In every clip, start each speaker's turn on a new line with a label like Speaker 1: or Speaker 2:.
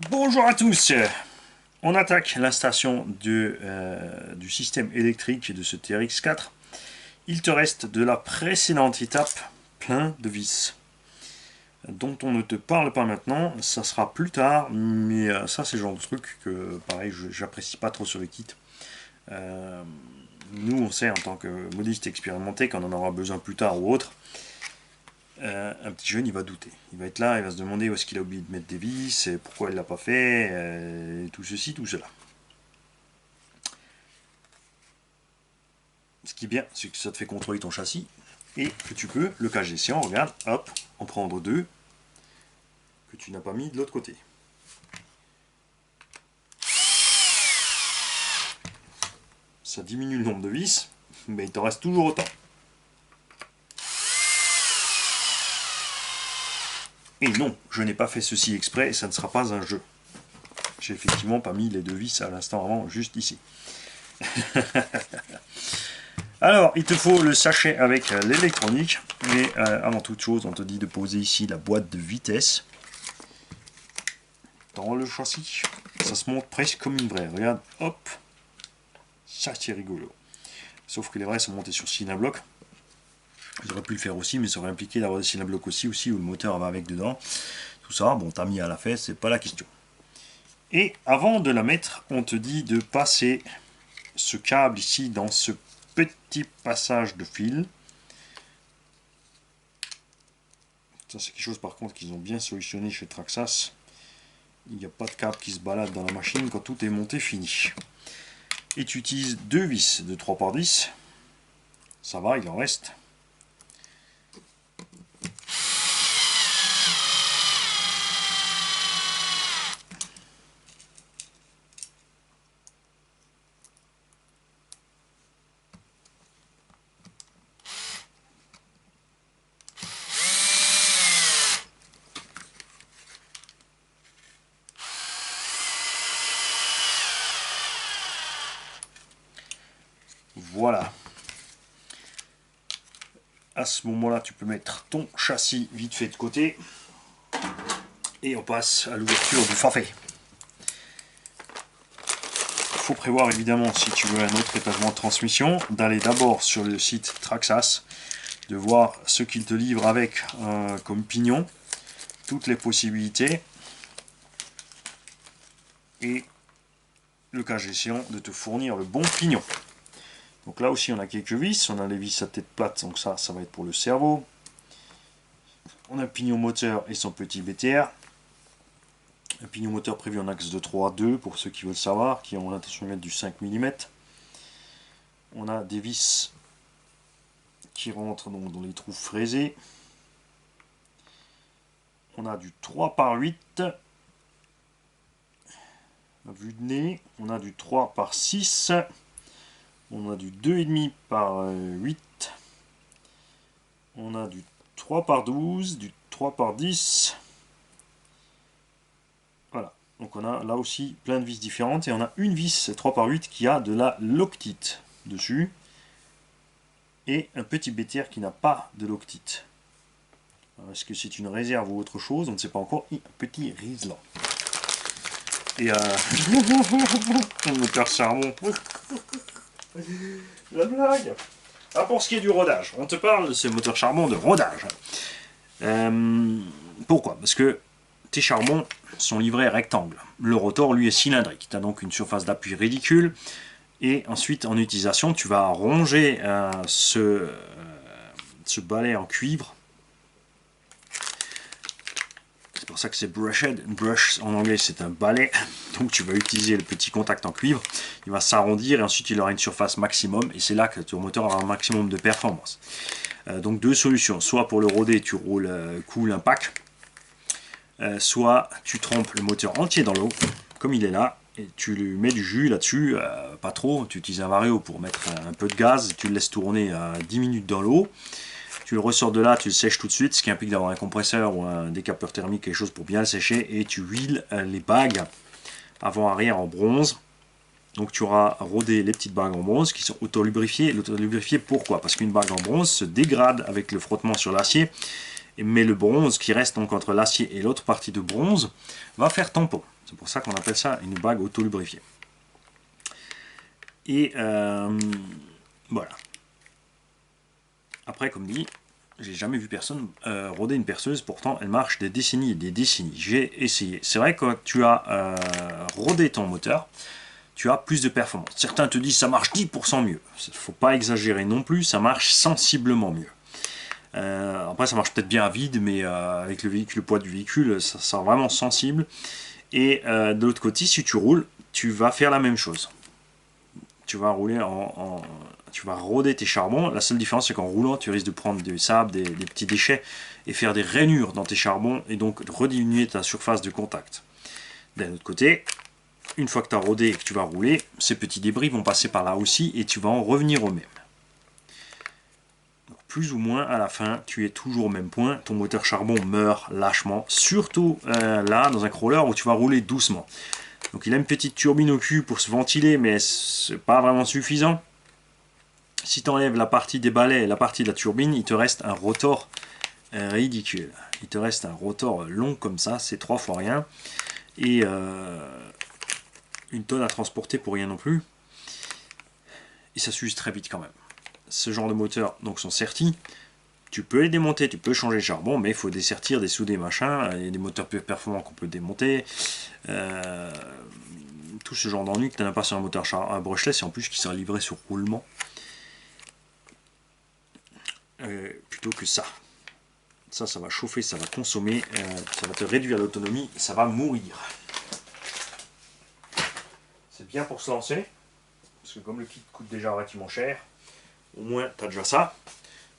Speaker 1: Bonjour à tous. On attaque l'installation du système électrique de ce TRX4. Il te reste de la précédente étape plein de vis dont on ne te parle pas maintenant, ça sera plus tard, mais ça c'est le genre de truc que pareil j'apprécie pas trop sur le kit. Euh, Nous on sait en tant que modiste expérimenté qu'on en aura besoin plus tard ou autre. Un petit jeune, il va douter. Il va être là, il va se demander où est-ce qu'il a oublié de mettre des vis, et pourquoi il l'a pas fait, tout ceci, tout cela. Ce qui est bien, c'est que ça te fait contrôler ton châssis, et que tu peux, le cas échéant, regarde, hop, en prendre deux, que tu n'as pas mis de l'autre côté. Ça diminue le nombre de vis, mais il t'en reste toujours autant. Et non, je n'ai pas fait ceci exprès, et ça ne sera pas un jeu. J'ai effectivement pas mis les deux vis à l'instant avant, juste ici. Alors, il te faut le sachet avec l'électronique, mais avant toute chose, on te dit de poser ici la boîte de vitesse dans le châssis. Ça se monte presque comme une vraie. Regarde, hop, ça c'est rigolo. Sauf que les vrais sont montés sur Cinablock. J'aurais pu le faire aussi, mais ça aurait impliqué d'avoir des Cinablock aussi, où le moteur va avec dedans. Tout ça, bon, t'as mis à la fesse, c'est pas la question. Et avant de la mettre, on te dit de passer ce câble ici dans ce petit passage de fil. Ça c'est quelque chose par contre qu'ils ont bien solutionné chez Traxxas. Il n'y a pas de câble qui se balade dans la machine quand tout est monté fini. Et tu utilises deux vis de 3x10. Ça va, il en reste. Voilà. À ce moment-là, tu peux mettre ton châssis vite fait de côté. Et on passe à l'ouverture du forfait. Il faut prévoir évidemment, si tu veux un autre étagement de transmission, d'aller d'abord sur le site Traxxas, de voir ce qu'il te livre avec comme pignon, toutes les possibilités, et le cas échéant de te fournir le bon pignon. Donc là aussi on a quelques vis, on a les vis à tête plate, donc ça va être pour le cerveau. On a un pignon moteur et son petit BTR. Un pignon moteur prévu en axe de 3 à 2 pour ceux qui veulent savoir, qui ont l'intention de mettre du 5 mm. On a des vis qui rentrent donc dans les trous fraisés. On a du 3 par 8 à vue de nez. On a du 3 par 6. On a du 2,5 par 8. On a du 3 par 12, du 3 par 10. Voilà. Donc on a là aussi plein de vis différentes. Et on a une vis 3 par 8 qui a de la loctite dessus. Et un petit BTR qui n'a pas de loctite. Est-ce que c'est une réserve ou autre chose? On ne sait pas encore. Et un petit Riesland. Et un moteur charbon. La blague. Ah, pour ce qui est du rodage, on te parle de ces moteurs charbon de rodage. Pourquoi? Parce que tes charbons sont livrés rectangles. Le rotor, lui, est cylindrique. Tu as donc une surface d'appui ridicule. Et ensuite, en utilisation, tu vas ronger ce balai en cuivre. C'est pour ça que c'est brushed. Brush en anglais c'est un balai. Donc tu vas utiliser le petit contact en cuivre. Il va s'arrondir et ensuite il aura une surface maximum. Et c'est là que ton moteur aura un maximum de performance. Donc deux solutions. Soit pour le roder tu roules cool impact. Soit tu trempes le moteur entier dans l'eau. Comme il est là. Et tu lui mets du jus là-dessus. Pas trop. Tu utilises un vario pour mettre un peu de gaz. Tu le laisses tourner 10 minutes dans l'eau. Tu le ressors de là, tu le sèches tout de suite, ce qui implique d'avoir un compresseur ou un décapeur thermique, quelque chose pour bien le sécher, et tu huiles les bagues avant-arrière en bronze. Donc tu auras rodé les petites bagues en bronze qui sont auto-lubrifiées. L'auto-lubrifiées, pourquoi? Parce qu'une bague en bronze se dégrade avec le frottement sur l'acier, mais le bronze qui reste donc entre l'acier et l'autre partie de bronze va faire tampon. C'est pour ça qu'on appelle ça une bague auto-lubrifiée. Et voilà. Après, comme dit, j'ai jamais vu personne roder une perceuse, pourtant elle marche des décennies et des décennies. J'ai essayé. C'est vrai que quand tu as rodé ton moteur, tu as plus de performance. Certains te disent ça marche 10% mieux. Il ne faut pas exagérer non plus, ça marche sensiblement mieux. Après ça marche peut-être bien à vide, mais avec le véhicule, le poids du véhicule, ça sera vraiment sensible. Et de l'autre côté, si tu roules, tu vas faire la même chose. Tu vas rouler tu vas roder tes charbons. La seule différence, c'est qu'en roulant, tu risques de prendre du sable, des petits déchets et faire des rainures dans tes charbons et donc rediminuer ta surface de contact. D'un autre côté, une fois que tu as rodé et que tu vas rouler, ces petits débris vont passer par là aussi et tu vas en revenir au même. Donc, plus ou moins à la fin, tu es toujours au même point. Ton moteur charbon meurt lâchement, surtout là dans un crawler où tu vas rouler doucement. Donc il a une petite turbine au cul pour se ventiler, mais c'est pas vraiment suffisant. Si tu enlèves la partie des balais et la partie de la turbine, il te reste un rotor ridicule. Il te reste un rotor long comme ça, c'est 3 fois rien. Et une tonne à transporter pour rien non plus. Et ça s'use très vite quand même. Ce genre de moteurs donc sont sertis. Tu peux les démonter, tu peux changer le charbon, mais il faut dessertir, dessouder, machin. Il y a des moteurs peu performants qu'on peut démonter. Tout ce genre d'ennui que tu n'as pas sur un moteur à brushless et en plus qui sera livré sur roulement. Plutôt que ça. Ça va chauffer, ça va consommer, ça va te réduire l'autonomie, ça va mourir. C'est bien pour se lancer, parce que comme le kit coûte déjà relativement cher, au moins tu as déjà ça.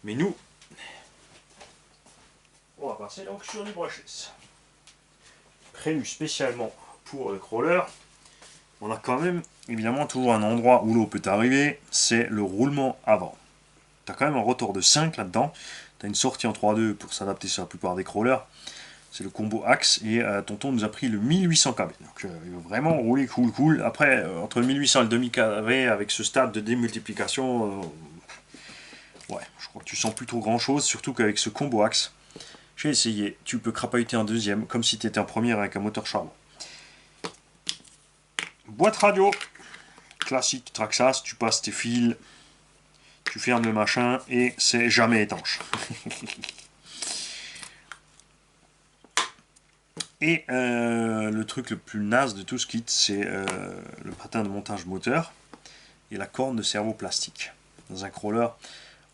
Speaker 1: Mais nous, on va passer donc sur du brushless. Prévu spécialement pour le crawler, on a quand même évidemment toujours un endroit où l'eau peut arriver, c'est le roulement avant. Tu as quand même un rotor de 5 là-dedans. Tu as une sortie en 3.2 pour s'adapter sur la plupart des crawlers. C'est le combo axe et Tonton nous a pris le 1800 kV. Donc il va vraiment rouler cool. Après, entre le 1800 et le 2000 kV, avec ce stade de démultiplication, ouais, je crois que tu sens plus trop grand chose, surtout qu'avec ce combo axe, j'ai essayé. Tu peux crapahuter en deuxième, comme si tu étais en première avec un moteur charbon. Boîte radio, classique Traxxas, tu passes tes fils. Tu fermes le machin et c'est jamais étanche. Et le truc le plus naze de tout ce kit, c'est le patin de montage moteur et la corne de servo plastique. Dans un crawler,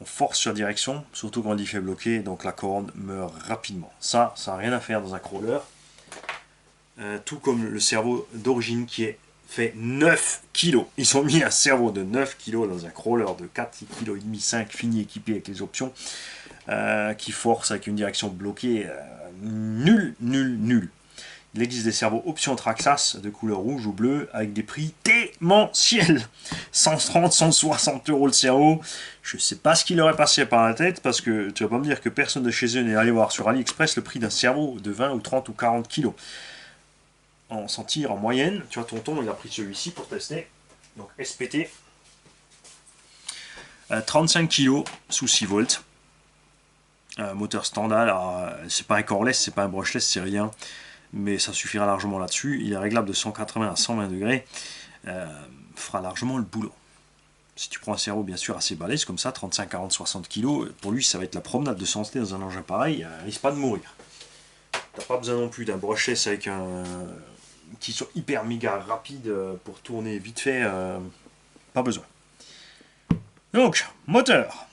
Speaker 1: on force sur direction, surtout quand il fait bloquer, donc la corne meurt rapidement. Ça n'a rien à faire dans un crawler. Tout comme le servo d'origine qui est fait 9 kg. Ils ont mis un servo de 9 kg dans un crawler de 4,5 kg, 5 fini équipé avec les options, qui force avec une direction bloquée. Nul. Il existe des servos option Traxxas de couleur rouge ou bleue avec des prix démentiels. 130, 160 € le servo. Je sais pas ce qui leur est passé par la tête parce que tu vas pas me dire que personne de chez eux n'est allé voir sur AliExpress le prix d'un servo de 20 ou 30 ou 40 kg. On s'en tire en moyenne. Tu vois, Tonton, il a pris celui-ci pour tester. Donc SPT. 35 kg sous 6 volts. Moteur standard. C'est pas un coreless, c'est pas un brushless, c'est rien. Mais ça suffira largement là-dessus. Il est réglable de 180 à 120 degrés. Fera largement le boulot. Si tu prends un servo bien sûr assez balèze comme ça, 35, 40, 60 kg, pour lui ça va être la promenade de santé dans un engin pareil, il risque pas de mourir. T'as pas besoin non plus d'un brushless avec un qui soit hyper méga rapide pour tourner vite fait, pas besoin. Donc, moteur.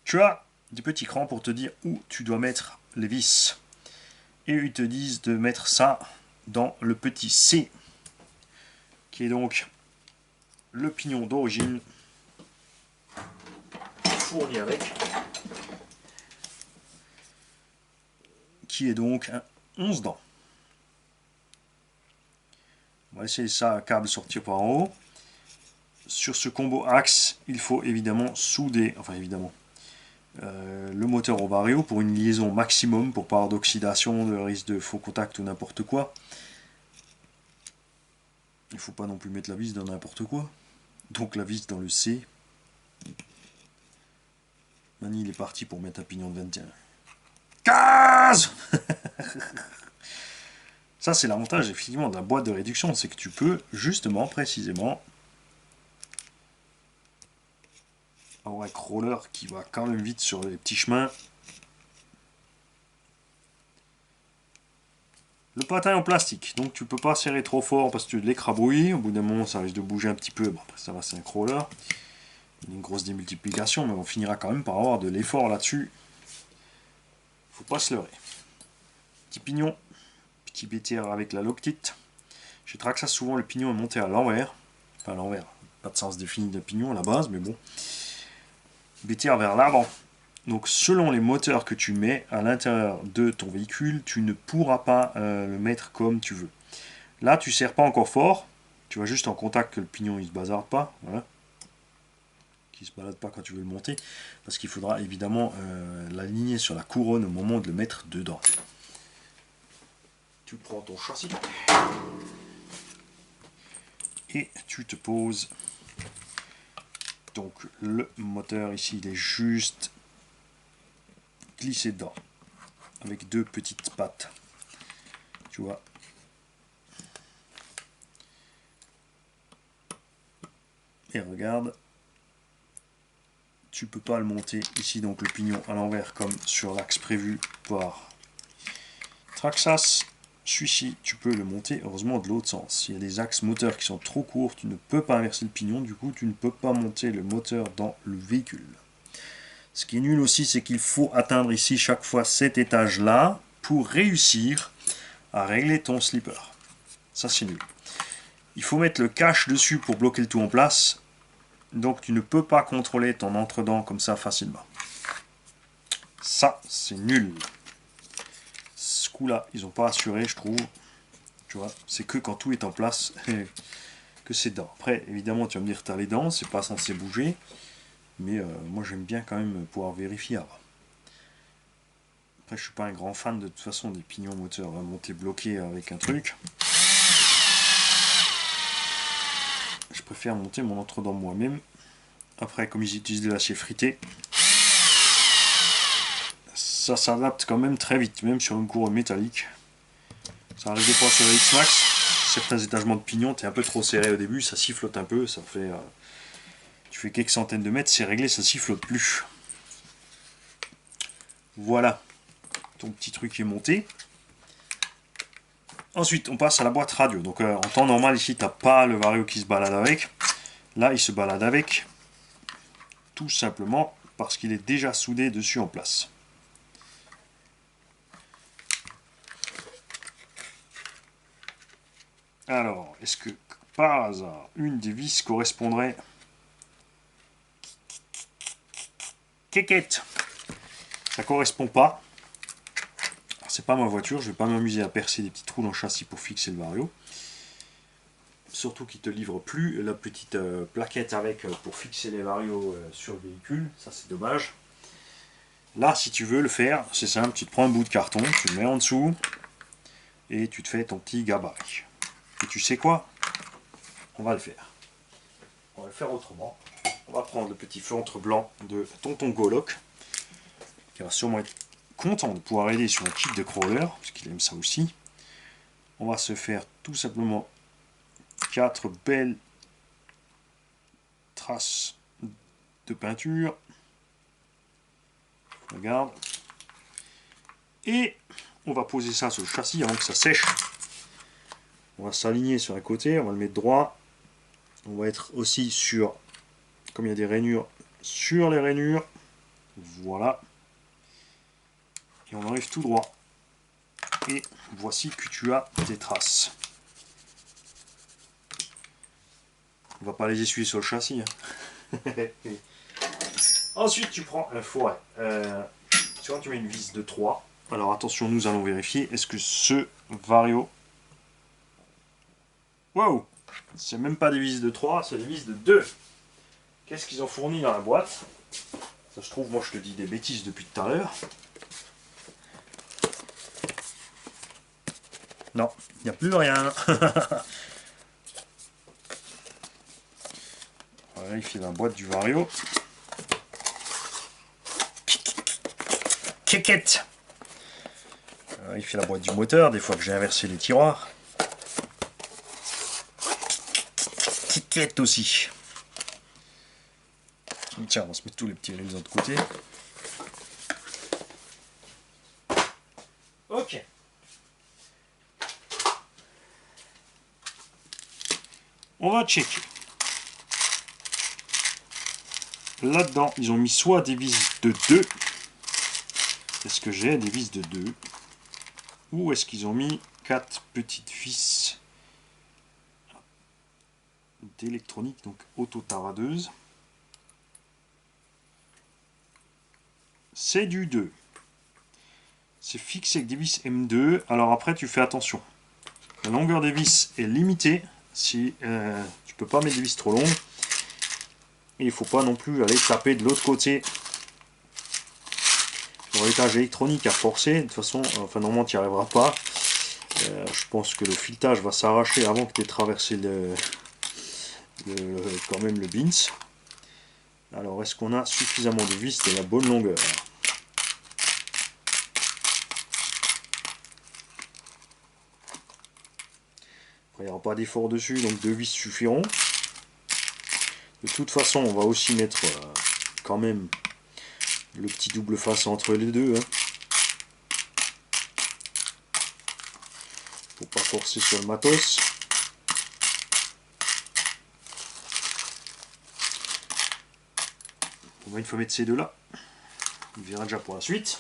Speaker 1: Tu as des petits crans pour te dire où tu dois mettre les vis. Et ils te disent de mettre ça dans le petit C, qui est donc le pignon d'origine, fourni avec, qui est donc un 11 dents. On va essayer ça, câble sortir par en haut. Sur ce combo axe, il faut évidemment souder, le moteur au vario pour une liaison maximum, pour pas avoir d'oxydation, de risque de faux contact ou n'importe quoi. Il faut pas non plus mettre la vis dans n'importe quoi. Donc la vis dans le C. Mani, il est parti pour mettre un pignon de 21. Case. Ça, c'est l'avantage, effectivement, de la boîte de réduction, c'est que tu peux, justement, précisément, avoir un crawler qui va quand même vite sur les petits chemins. Le patin est en plastique, donc tu peux pas serrer trop fort parce que tu l'écrabouilles. Au bout d'un moment, ça risque de bouger un petit peu. Bon, après, ça va, c'est un crawler. Il y a une grosse démultiplication, mais on finira quand même par avoir de l'effort là-dessus. Faut pas se leurrer. Petit pignon, petit BTR avec la loctite. Chez Traxxas, souvent le pignon est monté à l'envers. Enfin, à l'envers, pas de sens défini de pignon à la base, mais bon. BTR vers l'avant. Donc selon les moteurs que tu mets à l'intérieur de ton véhicule, tu ne pourras pas le mettre comme tu veux. Là, tu ne serres pas encore fort. Tu vas juste en contact que le pignon il se bazarde pas. Voilà. Qu'il ne se balade pas quand tu veux le monter. Parce qu'il faudra évidemment l'aligner sur la couronne au moment de le mettre dedans. Tu prends ton châssis. Et tu te poses. Donc le moteur ici, il est juste glissé dedans. Avec deux petites pattes. Tu vois. Et regarde. Tu peux pas le monter ici, donc le pignon à l'envers comme sur l'axe prévu par Traxxas. Celui-ci, tu peux le monter heureusement de l'autre sens. S'il y a des axes moteurs qui sont trop courts, tu ne peux pas inverser le pignon, du coup tu ne peux pas monter le moteur dans le véhicule. Ce qui est nul aussi, c'est qu'il faut atteindre ici chaque fois cet étage-là pour réussir à régler ton slipper. Ça c'est nul. Il faut mettre le cache dessus pour bloquer le tout en place. Donc tu ne peux pas contrôler ton entre-dents comme ça facilement. Ça, c'est nul. Ce coup-là, ils n'ont pas assuré, je trouve. Tu vois, c'est que quand tout est en place que c'est dedans. Après, évidemment, tu vas me dire, tu as les dents, c'est pas censé bouger. Mais moi, j'aime bien quand même pouvoir vérifier avant. Après, je suis pas un grand fan de toute façon des pignons moteurs à monter bloqués avec un truc. Je préfère monter mon entre-dents moi-même. Après, comme ils utilisent de l'acier frité, ça s'adapte quand même très vite, même sur une couronne métallique. Ça arrive des fois sur le X-Max, certains étagements de pignon, tu es un peu trop serré au début, ça sifflote un peu, ça fait... tu fais quelques centaines de mètres, c'est réglé, ça sifflote plus. Voilà, ton petit truc est monté. Ensuite, on passe à la boîte radio. Donc en temps normal, ici, tu n'as pas le Vario qui se balade avec. Là, il se balade avec, tout simplement parce qu'il est déjà soudé dessus en place. Alors, est-ce que par hasard, une des vis correspondrait... Kékette. Ça correspond pas. C'est pas ma voiture, je vais pas m'amuser à percer des petits trous dans le châssis pour fixer le Vario. Surtout qu'il te livre plus la petite plaquette avec pour fixer les Varios sur le véhicule, ça c'est dommage. Là, si tu veux le faire, c'est simple, tu te prends un bout de carton, tu le mets en dessous et tu te fais ton petit gabarit. Et tu sais quoi? On va le faire. On va le faire autrement. On va prendre le petit feutre blanc de Tonton Goloc, qui va sûrement être content de pouvoir aider sur un kit de crawler, parce qu'il aime ça aussi. On va se faire tout simplement 4 belles traces de peinture. Regarde. Et on va poser ça sur le châssis avant que ça sèche. On va s'aligner sur un côté, on va le mettre droit. On va être aussi sur, comme il y a des rainures, sur les rainures. Voilà. Et on arrive tout droit. Et voici que tu as tes traces. On va pas les essuyer sur le châssis. Hein. Ensuite, tu prends un fourret. Tu mets une vis de 3. Alors attention, nous allons vérifier. Est-ce que ce Vario... Wow! C'est même pas des vis de 3, c'est des vis de 2. Qu'est-ce qu'ils ont fourni dans la boîte? Ça se trouve, moi je te dis des bêtises depuis tout à l'heure. Non, il n'y a plus rien. On va vérifier la boîte du Vario. checkette. Il fait la boîte du moteur, des fois que j'ai inversé les tiroirs. Checkette aussi. Tiens, on va se mettre tous les petits rails de l'autre côté. Ok. On va checker. Là-dedans, ils ont mis soit des vis de 2. Est-ce que j'ai des vis de 2? Ou est-ce qu'ils ont mis 4 petites vis d'électronique, donc auto-taradeuse? C'est du 2. C'est fixé avec des vis M2. Alors après, tu fais attention. La longueur des vis est limitée. Si tu peux pas mettre des vis trop longues. Et il ne faut pas non plus aller taper de l'autre côté dans l'étage électronique à forcer. De toute façon, enfin normalement tu n'y arriveras pas. Je pense que le filetage va s'arracher avant que tu aies traversé quand même le bins. Alors est-ce qu'on a suffisamment de vis de la bonne longueur? Après, il n'y aura pas d'effort dessus, donc 2 vis suffiront. De toute façon, on va aussi mettre quand même le petit double face entre les deux. Hein. Faut pas forcer sur le matos. Bon, il faut mettre ces deux là. On verra déjà pour la suite.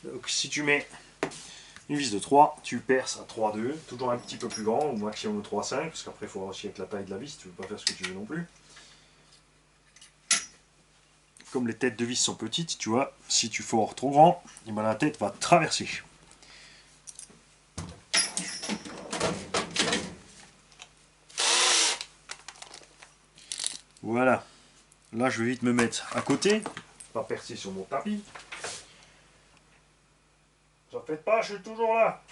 Speaker 1: Donc si tu mets une vis de 3, tu perces à 3,2, toujours un petit peu plus grand, au maximum de 3,5, parce qu'après il faut voir aussi avec la taille de la vis, tu ne veux pas faire ce que tu veux non plus. Comme les têtes de vis sont petites, tu vois, si tu forces trop grand, et ben la tête va traverser. Voilà. Là je vais vite me mettre à côté, pas percer sur mon tapis. Ça fait pas, je suis toujours là.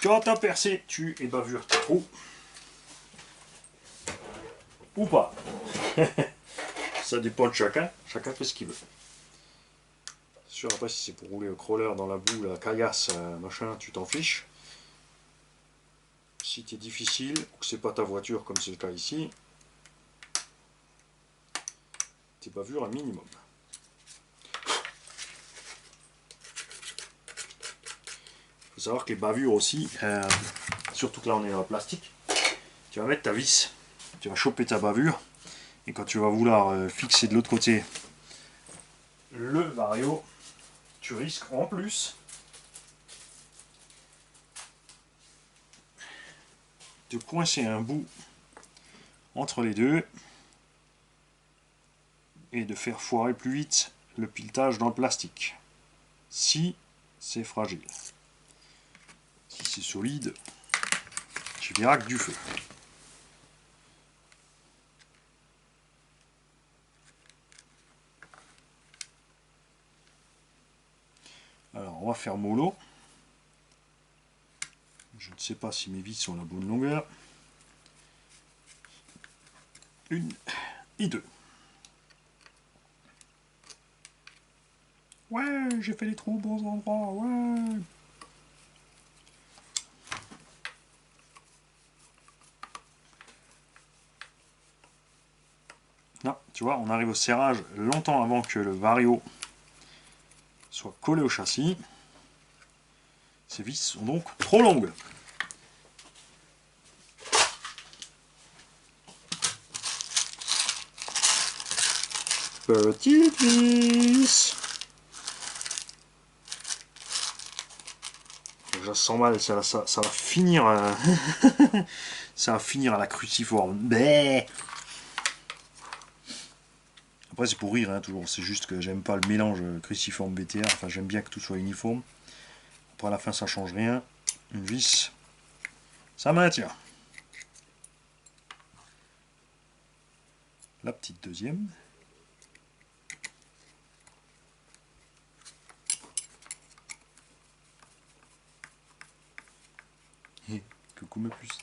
Speaker 1: Quand tu as percé, tu bavures tes trous. Ou pas. Ça dépend de chacun. Chacun fait ce qu'il veut. Sûr, après, si c'est pour rouler au crawler dans la boue, la caillasse, machin, tu t'en fiches. Si t'es difficile, ou que c'est pas ta voiture, comme c'est le cas ici, tes bavures un minimum. Il faut savoir que les bavures aussi, surtout que là on est dans le plastique, tu vas mettre ta vis, tu vas choper ta bavure, et quand tu vas vouloir fixer de l'autre côté le vario, tu risques en plus de coincer un bout entre les deux et de faire foirer plus vite le piletage dans le plastique. Si c'est fragile. Si c'est solide, tu verras que du feu. Alors on va faire mollo. Je ne sais pas si mes vis sont à la bonne longueur. 1 et 2. Ouais, j'ai fait les trous aux bons endroits, ouais. Là, tu vois, on arrive au serrage longtemps avant que le vario soit collé au châssis. Ces vis sont donc trop longues. Petite vis. Je sens mal, ça va finir. Ça va finir à la cruciforme. Bé. Après c'est pour rire, hein, toujours. C'est juste que j'aime pas le mélange cruciforme BTA. Enfin j'aime bien que tout soit uniforme. Après à la fin ça change rien. Une vis Ça maintient. La petite deuxième. Et coucou ma puce.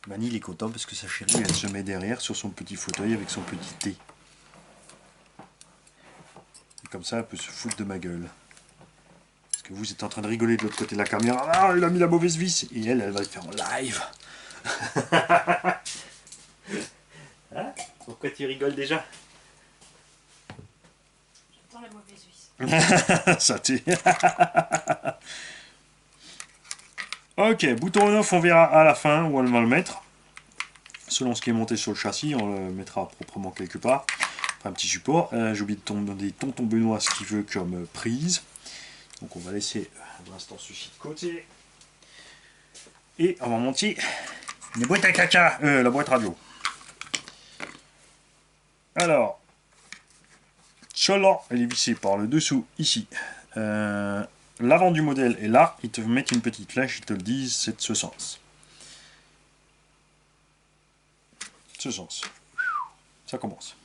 Speaker 1: Mani il est content parce que sa chérie elle se met derrière sur son petit fauteuil avec son petit thé. Et comme ça elle peut se foutre de ma gueule. Parce que vous êtes en train de rigoler de l'autre côté de la caméra. Ah, il a mis la mauvaise vis. Et elle va le faire en live. Hein? Pourquoi tu rigoles déjà?
Speaker 2: J'attends la mauvaise vis.
Speaker 1: Ça t'est. Ok, bouton on-off, on verra à la fin où on va le mettre. Selon ce qui est monté sur le châssis, on le mettra proprement quelque part. Enfin, un petit support. J'ai oublié de demander tonton Benoît ce qu'il veut comme prise. Donc on va laisser pour l'instant ceci de côté. Et on va monter les boîtes à caca, la boîte radio. Alors, celle-là, elle est vissée par le dessous, ici. L'avant du modèle est là, ils te mettent une petite flèche, ils te le disent, c'est de ce sens. Ce sens. Ça commence.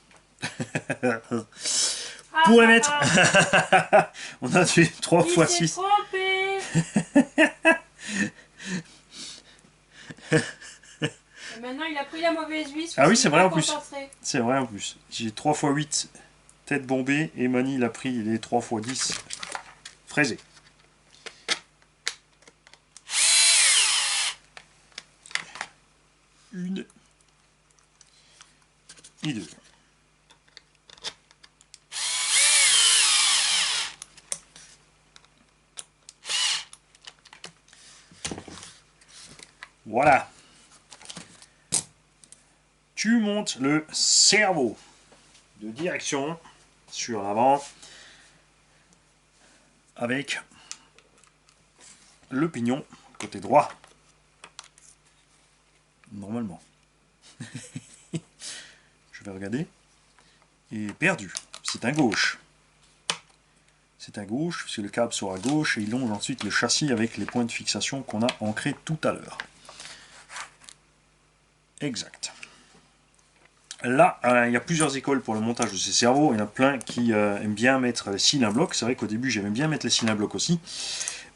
Speaker 1: Pour les mettre, on a fait 3 fois 6.
Speaker 2: Il s'est trompé. Et maintenant il a pris la mauvaise vis.
Speaker 1: Ah oui, c'est vrai en plus.
Speaker 2: Concentré.
Speaker 1: C'est vrai en plus. J'ai 3 fois 8 tête bombée et Mani il a pris les 3 fois 10 fraisés. Une et deux. Voilà. Tu montes le cerveau de direction sur l'avant avec le pignon côté droit. Normalement. Je vais regarder. Et perdu. C'est un gauche. C'est un gauche, puisque le câble sera à gauche et il longe ensuite le châssis avec les points de fixation qu'on a ancrés tout à l'heure. Exact. Là, il y a plusieurs écoles pour le montage de ces cerveaux. Il y en a plein qui aiment bien mettre les cils à bloc. C'est vrai qu'au début, j'aimais bien mettre les cils à bloc aussi.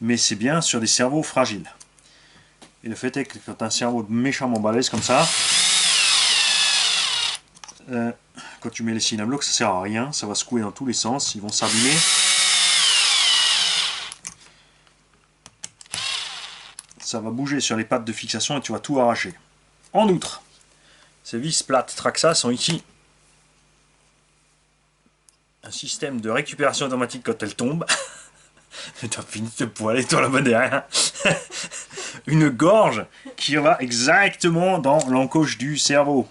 Speaker 1: Mais c'est bien sur des cerveaux fragiles. Et le fait est que quand un cerveau méchamment balèze comme ça, quand tu mets les cils à bloc, ça sert à rien. Ça va secouer dans tous les sens. Ils vont s'abîmer. Ça va bouger sur les pattes de fixation et tu vas tout arracher. En outre, ces vis plates Traxa sont ici un système de récupération automatique quand elles tombent. T'as fini de te poiler toi là-bas derrière. Une gorge qui va exactement dans l'encoche du cerveau.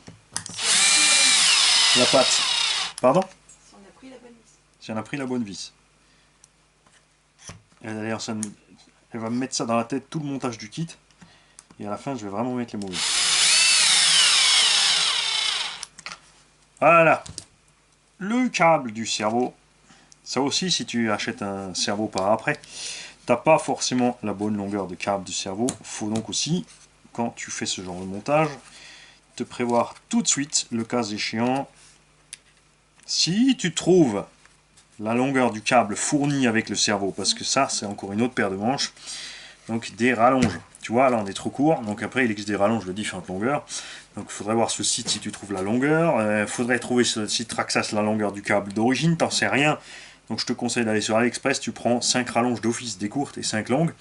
Speaker 1: La patte. Pardon?
Speaker 2: Si on a pris la bonne vis.
Speaker 1: Si on a pris la bonne vis. Et d'ailleurs, elle va me mettre ça dans la tête tout le montage du kit. Et à la fin, je vais vraiment mettre les mauvais. Voilà. Le câble du cerveau. Ça aussi, si tu achètes un cerveau par après, t'as pas forcément la bonne longueur de câble du cerveau. Faut donc aussi, quand tu fais ce genre de montage, te prévoir tout de suite, le cas échéant, si tu trouves la longueur du câble fournie avec le cerveau, parce que ça, c'est encore une autre paire de manches, donc des rallonges. Tu vois, là, on est trop court, donc après, il existe des rallonges de différentes longueurs. Donc, il faudrait voir sur le site si tu trouves la longueur. Il faudrait trouver sur le site Traxxas la longueur du câble d'origine, t'en sais rien. Donc, je te conseille d'aller sur AliExpress, tu prends 5 rallonges d'office, des courtes et 5 longues.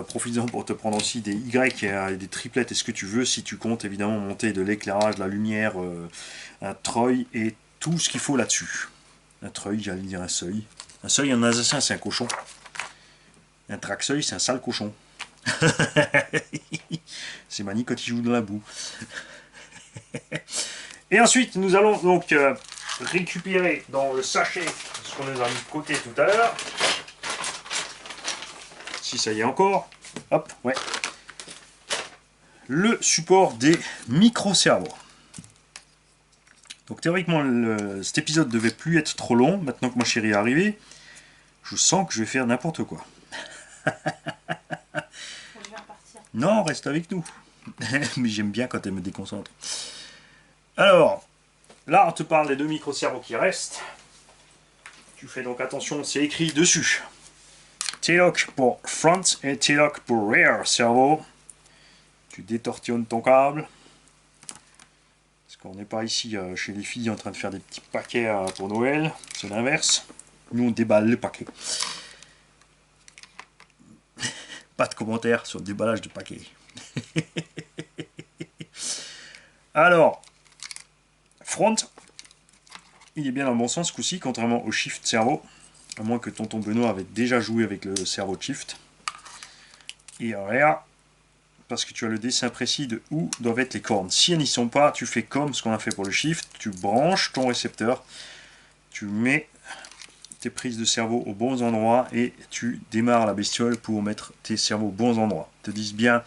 Speaker 1: Profites-en pour te prendre aussi des Y et des triplettes et ce que tu veux, si tu comptes évidemment monter de l'éclairage, de la lumière, un treuil et tout ce qu'il faut là-dessus. Un treuil, j'allais dire un seuil. Un seuil en alsacien, c'est un cochon. Un traxeuil, c'est un sale cochon. C'est Mani quand il joue dans la boue. Et ensuite, nous allons donc récupérer dans le sachet ce qu'on nous a mis de côté tout à l'heure. Si ça y est encore. Hop, ouais. Le support des micro-cerveaux. Donc théoriquement, cet épisode devait plus être trop long. Maintenant que ma chérie est arrivée, je sens que je vais faire n'importe quoi.
Speaker 2: Je vais repartir.
Speaker 1: Non, reste avec nous. Mais j'aime bien quand elle me déconcentre. Alors, là, on te parle des deux micro-cerveaux qui restent. Tu fais donc attention, c'est écrit dessus. T-lock pour front et T-lock pour rear cerveau. Tu détortillonnes ton câble. Parce qu'on n'est pas ici chez les filles en train de faire des petits paquets pour Noël. C'est l'inverse. Nous, on déballe le paquet. Pas de commentaires sur le déballage de paquets. Alors, front, il est bien dans le bon sens ce coup-ci, contrairement au shift cerveau. À moins que tonton Benoît avait déjà joué avec le cerveau de shift. Et rear, parce que tu as le dessin précis de où doivent être les cornes. Si elles n'y sont pas, tu fais comme ce qu'on a fait pour le shift. Tu branches ton récepteur, tu mets tes prises de cerveau aux bons endroits et tu démarres la bestiole pour mettre tes cerveaux aux bons endroits. Te disent bien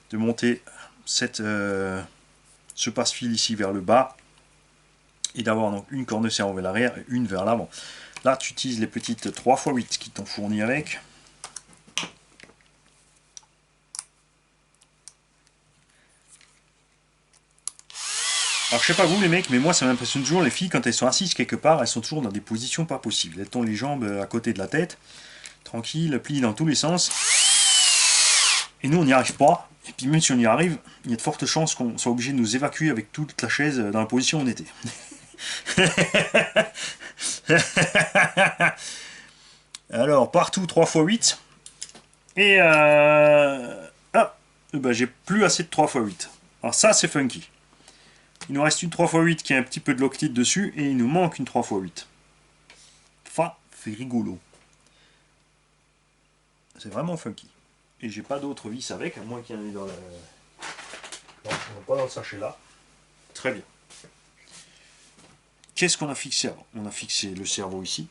Speaker 1: de monter ce passe-fil ici vers le bas et d'avoir donc une corne de cerveau vers l'arrière et une vers l'avant. Là, tu utilises les petites 3x8 qui t'ont fourni avec. Alors, je sais pas vous les mecs, mais moi ça m'impressionne toujours, les filles, quand elles sont assises quelque part, elles sont toujours dans des positions pas possibles. Elles ont les jambes à côté de la tête, tranquille, pliées dans tous les sens. Et nous, on n'y arrive pas. Et puis même si on y arrive, il y a de fortes chances qu'on soit obligé de nous évacuer avec toute la chaise dans la position où on était. Alors, partout 3x8. Et ben, j'ai plus assez de 3x8. Alors ça, c'est funky. Il nous reste une 3x8 qui a un petit peu de loctite dessus et il nous manque une 3x8. Ça, c'est rigolo. C'est vraiment funky. Et j'ai pas d'autres vis avec, à moins qu'il y en ait dans la... Non, pas dans le sachet là. Très bien. Qu'est-ce qu'on a fixé avant? On a fixé le cerveau ici.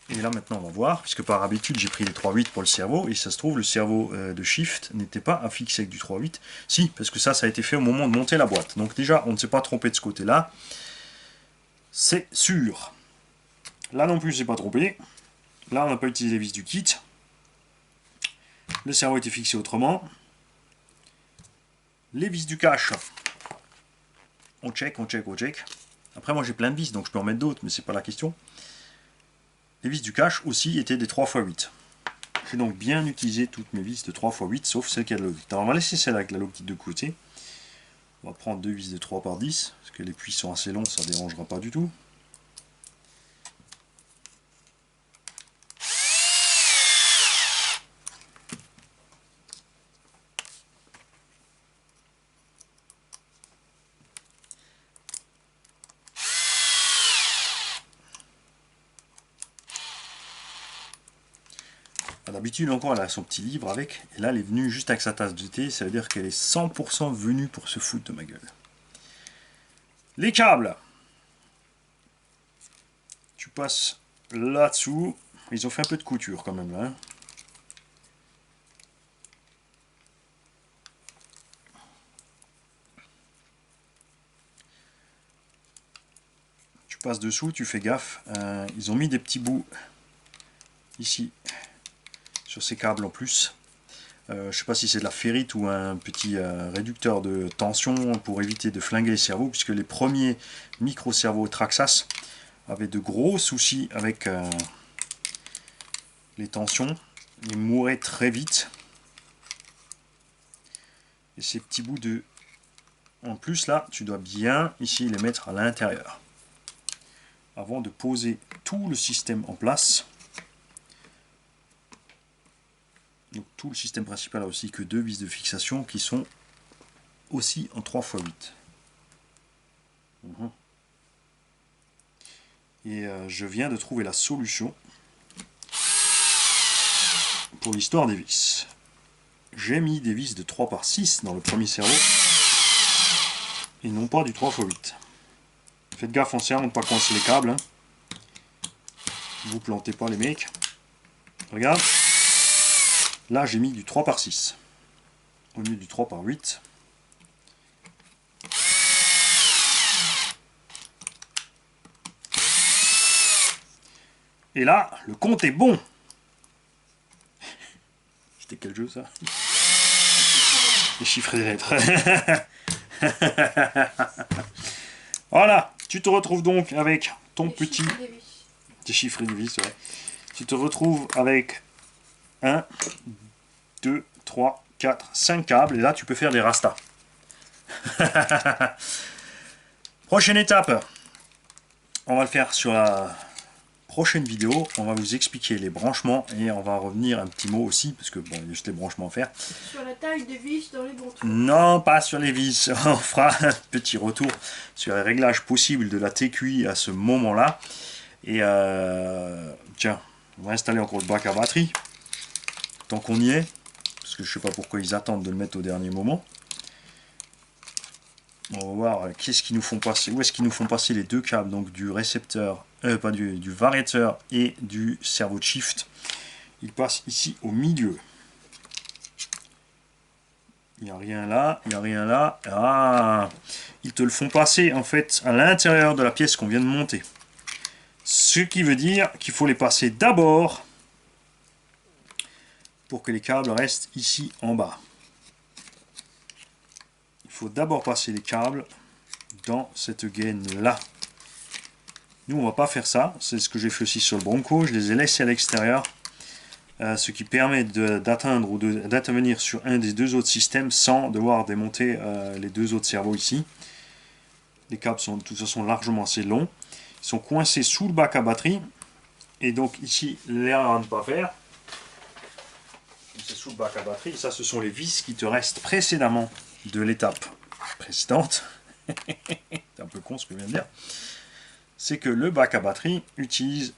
Speaker 1: Et là maintenant on va voir, puisque par habitude j'ai pris les 3.8 pour le cerveau, et ça se trouve le cerveau de shift n'était pas affixé avec du 3.8. Si, parce que ça a été fait au moment de monter la boîte. Donc déjà on ne s'est pas trompé de ce côté-là. C'est sûr. Là non plus je ne s'est pas trompé. Là on n'a pas utilisé les vis du kit. Le cerveau était fixé autrement. Les vis du cache, on check, on check, on check. Après moi j'ai plein de vis donc je peux en mettre d'autres, mais c'est pas la question. Les vis du cache aussi étaient des 3x8. J'ai donc bien utilisé toutes mes vis de 3x8, sauf celle qui a de la loctite. Alors on va laisser celle avec la loctite de côté. On va prendre deux vis de 3x10, parce que les puits sont assez longs, ça ne dérangera pas du tout. D'habitude encore elle a son petit livre avec, et là elle est venue juste avec sa tasse de thé, ça veut dire qu'elle est 100% venue pour se foutre de ma gueule. Les câbles, tu passes là-dessous, ils ont fait un peu de couture quand même là. Hein. Tu passes dessous, tu fais gaffe, ils ont mis des petits bouts ici sur ces câbles en plus. Je ne sais pas si c'est de la ferrite ou un petit réducteur de tension pour éviter de flinguer les cerveaux, puisque les premiers micro-cerveaux Traxxas avaient de gros soucis avec les tensions. Ils mouraient très vite. Et ces petits bouts de... En plus là, tu dois bien ici les mettre à l'intérieur. Avant de poser tout le système en place. Donc tout le système principal a aussi que deux vis de fixation qui sont aussi en 3x8. Et je viens de trouver la solution pour l'histoire des vis. J'ai mis des vis de 3x6 dans le premier cerveau et non pas du 3x8. Faites gaffe en serrant de ne pas coincer les câbles. Hein. Vous plantez pas les mecs. Regarde. Là, j'ai mis du 3x6 au lieu du 3x8. Et là, le compte est bon. C'était quel jeu ça? Déchiffrer des lettres. Voilà, tu te retrouves donc avec ton petit... Déchiffrer des vis, ouais. Tu te retrouves avec 1, 2, 3, 4, 5 câbles. Et là, tu peux faire des rastas. Prochaine étape. On va le faire sur la prochaine vidéo. On va vous expliquer les branchements. Et on va revenir un petit mot aussi. Parce que bon, il y a juste les branchements à faire.
Speaker 2: Sur la taille des vis dans les bons trous.
Speaker 1: Non, pas sur les vis. On fera un petit retour sur les réglages possibles de la TQI à ce moment-là. Et tiens, on va installer encore le bac à batterie. Tant qu'on y est. Parce que je sais pas pourquoi ils attendent de le mettre au dernier moment. On va voir qu'est-ce qu'ils nous font passer. Où est-ce qu'ils nous font passer les deux câbles, donc du récepteur, pas du variateur et du servo de shift. Ils passent ici au milieu. Il n'y a rien là, il n'y a rien là. Ah, ils te le font passer en fait à l'intérieur de la pièce qu'on vient de monter. Ce qui veut dire qu'il faut les passer d'abord pour que les câbles restent ici en bas. Il faut d'abord passer les câbles dans cette gaine là. Nous on va pas faire ça, c'est ce que j'ai fait aussi sur le Bronco, je les ai laissés à l'extérieur, ce qui permet d'atteindre ou d'intervenir sur un des deux autres systèmes sans devoir démonter les deux autres servos ici. Les câbles sont de toute façon largement assez longs, ils sont coincés sous le bac à batterie, et donc ici l'erreur à ne pas faire, c'est sous le bac à batterie, ça ce sont les vis qui te restent précédemment de l'étape précédente. C'est un peu con ce que je viens de dire. C'est que le bac à batterie utilise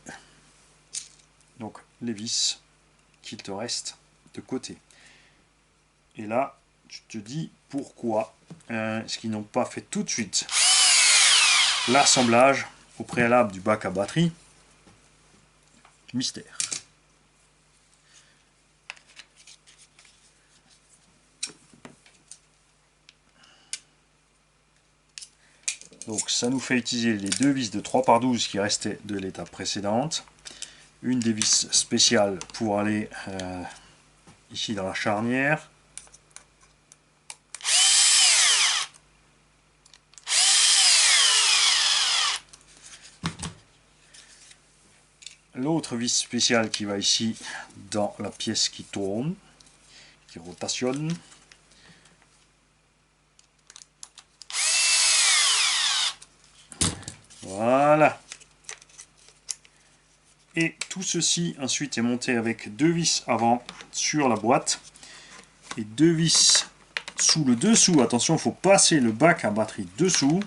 Speaker 1: donc les vis qu'il te reste de côté. Et là, tu te dis pourquoi est-ce qu'ils n'ont pas fait tout de suite l'assemblage au préalable du bac à batterie. Mystère. Donc ça nous fait utiliser les deux vis de 3x12 qui restaient de l'étape précédente. Une des vis spéciales pour aller ici dans la charnière. L'autre vis spéciale qui va ici dans la pièce qui tourne, qui rotationne. Voilà. Et tout ceci ensuite est monté avec deux vis avant sur la boîte et deux vis sous le dessous. Attention, il faut passer le bac à batterie dessous.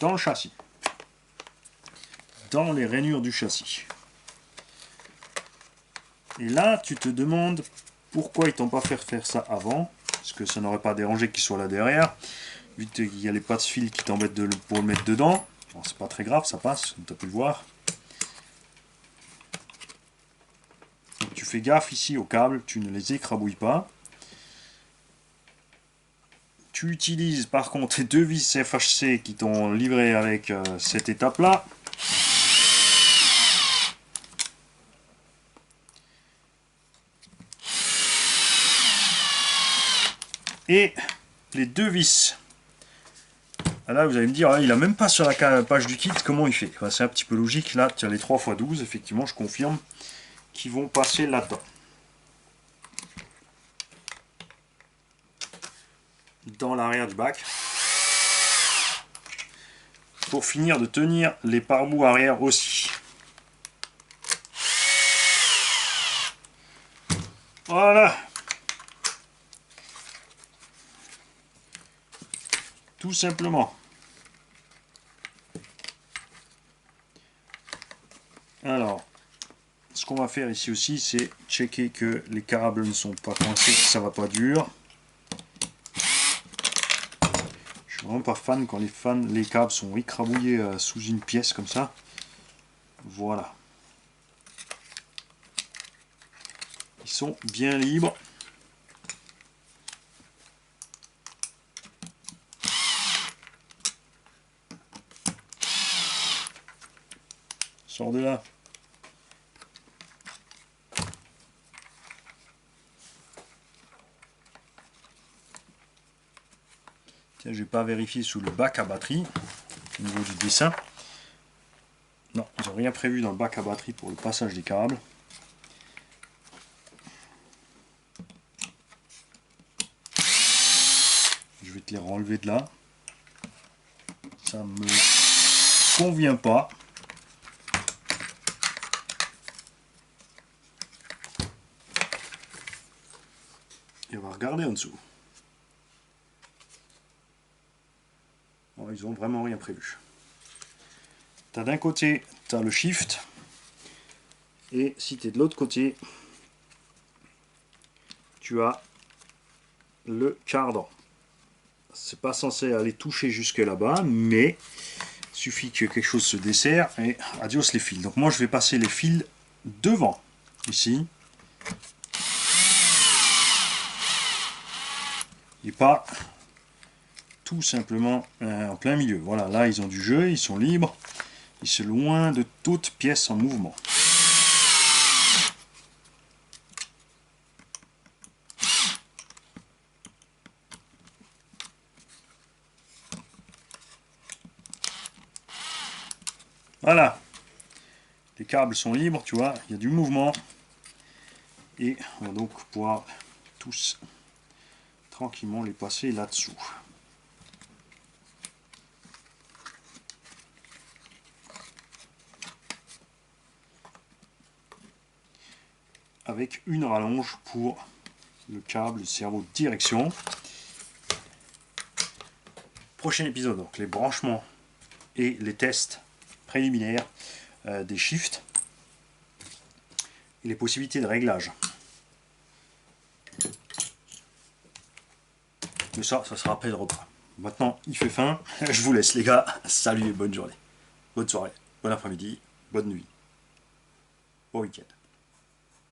Speaker 1: Dans le châssis. Dans les rainures du châssis. Et là, tu te demandes pourquoi ils t'ont pas fait faire ça avant. Parce que ça n'aurait pas dérangé qu'il soit là derrière. Vu qu'il y a les passe-fils qui t'embêtent pour le mettre dedans. Alors c'est pas très grave, ça passe, tu as pu le voir. Donc, tu fais gaffe ici aux câbles, tu ne les écrabouilles pas. Tu utilises par contre les deux vis FHC qui t'ont livré avec cette étape-là. Et les deux vis. Là, vous allez me dire, ah, il a même pas sur la page du kit, comment il fait? Enfin, c'est un petit peu logique. Là, tu as les 3x12, effectivement, je confirme, qui vont passer là-dedans. Dans l'arrière du bac. Pour finir de tenir les pare-boues arrière aussi. Voilà. Tout simplement. Alors, ce qu'on va faire ici aussi, c'est checker que les câbles ne sont pas coincés, que ça va pas dur. Je suis vraiment pas fan quand les câbles sont écrabouillés sous une pièce comme ça. Voilà. Ils sont bien libres. Sors de là. Tiens, je vais pas vérifier sous le bac à batterie, au niveau du dessin. Non, ils n'ont rien prévu dans le bac à batterie pour le passage des câbles. Je vais te les renlever de là. Ça me convient pas. Et on va regarder en dessous. Oh, ils ont vraiment rien prévu. Tu as d'un côté, tu as le shift. Et si tu es de l'autre côté, tu as le cardan. C'est pas censé aller toucher jusque là-bas, mais il suffit que quelque chose se desserre et adios les fils. Donc moi je vais passer les fils devant, ici. Et pas tout simplement en plein milieu. Voilà, là ils ont du jeu, ils sont libres, ils sont loin de toute pièce en mouvement. Voilà, les câbles sont libres, tu vois, il y a du mouvement. Et on va donc pouvoir tous tranquillement les passer là-dessous. Avec une rallonge pour le câble servo de direction. Prochain épisode, donc les branchements et les tests préliminaires des shifts et les possibilités de réglage. Mais ça sera après le repas. Maintenant, il fait faim. Je vous laisse les gars. Salut et bonne journée. Bonne soirée, bon après-midi, bonne nuit, bon week-end.